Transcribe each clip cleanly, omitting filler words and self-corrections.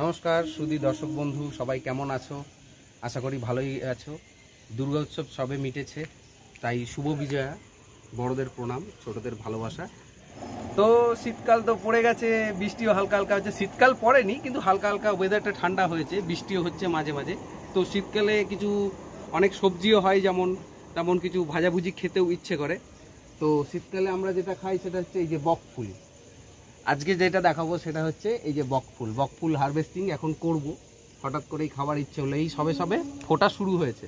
নমস্কার সুধী দর্শক বন্ধু, সবাই কেমন আছো? আশা করি ভালোই আছো। দুর্গা উৎসব সবে মিটেছে, তাই শুভ বিজয়া। বড়দের প্রণাম, ছোটদের ভালোবাসা। তো শীতকাল তো পড়ে গেছে, বৃষ্টিও হালকা হালকা হচ্ছে। শীতকাল পড়েনি, কিন্তু হালকা হালকা ওয়েদারটা ঠান্ডা হয়েছে, বৃষ্টিও হচ্ছে মাঝে মাঝে। তো শীতকালে কিছু অনেক সবজিও হয়, যেমন তেমন কিছু ভাজাভুজি খেতেও ইচ্ছে করে। তো শীতকালে আমরা যেটা খাই সেটা হচ্ছে এই যে বকফুল। আজকে যেটা দেখাবো সেটা হচ্ছে এই যে বকফুল হারভেস্টিং এখন করব। হঠাৎ করেই খাবার ইচ্ছে হলো, এই সবে সবে ফোটা শুরু হয়েছে।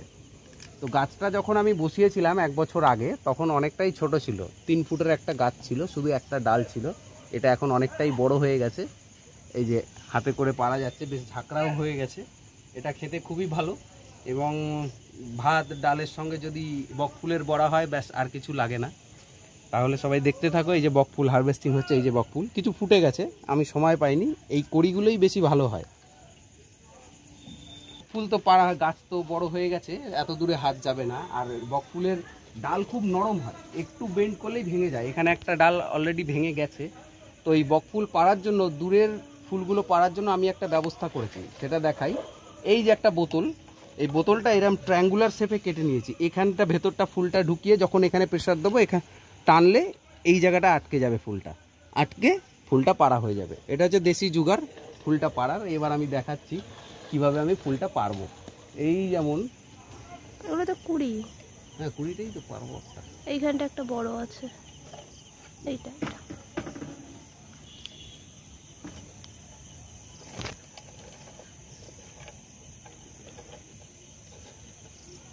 তো গাছটা যখন আমি বসিয়েছিলাম 1 বছর আগে, তখন অনেকটাই ছোট ছিল, 3 ফুটের একটা গাছ ছিল, শুধু একটা ডাল ছিল। এটা এখন অনেকটাই বড় হয়ে গেছে, এই যে হাতে করে পারা যাচ্ছে, বেশ ঝাঁকড়াও হয়ে গেছে। এটা খেতে খুবই ভালো, এবং ভাত ডালের সঙ্গে যদি বকফুলের বড়া হয়, ব্যাস আর কিছু লাগে না। তাহলে সবাই দেখতে থাকো। এই যে বকফুল হারভেস্টিং হচ্ছে, এই যে বকফুল কিছু ফুটে গেছে, আমি সময় পাইনি। এই কড়িগুলোই বেশি ভালো হয়। ফুল তো পাড়া, গাছ তো বড় হয়ে গেছে, এত দূরে হাত যাবে না। আর বকফুলের ডাল খুব নরম হয়, একটু বেন্ড করলেই ভেঙে যায়। এখানে একটা ডাল অলরেডি ভেঙে গেছে। তো এই বকফুল পাড়ার জন্য, দূরের ফুলগুলো পাড়ার জন্য আমি একটা ব্যবস্থা করেছি, সেটা দেখাই। এই যে একটা বোতল, এই বোতলটা এরকম ট্রায়াঙ্গুলার শেপে কেটে নিয়েছি। এখানটা ভেতরটা ফুলটা ঢুকিয়ে যখন এখানে প্রেসার দেবো, এখানে টানলে এই জায়গাটা আটকে যাবে, ফুলটা আটকে ফুলটা পাড়া হয়ে যাবে। এটা হচ্ছে দেশি জুগার ফুলটা পাড়ার। এবার আমি দেখাচ্ছি কিভাবে আমি ফুলটা পারবো। এই যেমন ওগুলো তো কুড়ি। হ্যাঁ, কুড়িটাই তো পারবো একটা। এইখানটা একটা বড় আছে, এইটা এটা।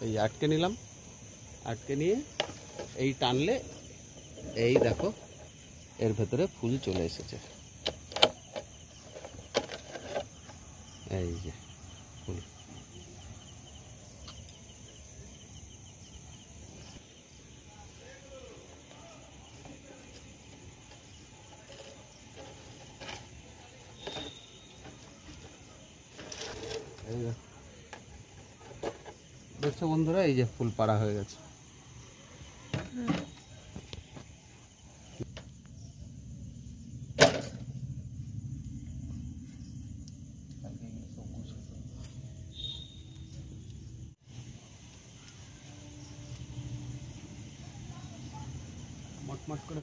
এই আটকে নিলাম, আটকে নিয়ে এই টানলে এই দেখো এর ভেতরে ফুল চলে এসেছে। এই যে ফুল। এই দেখছো বন্ধুরা, এই যে ফুল পাড়া হয়ে গেছে। মটমট করে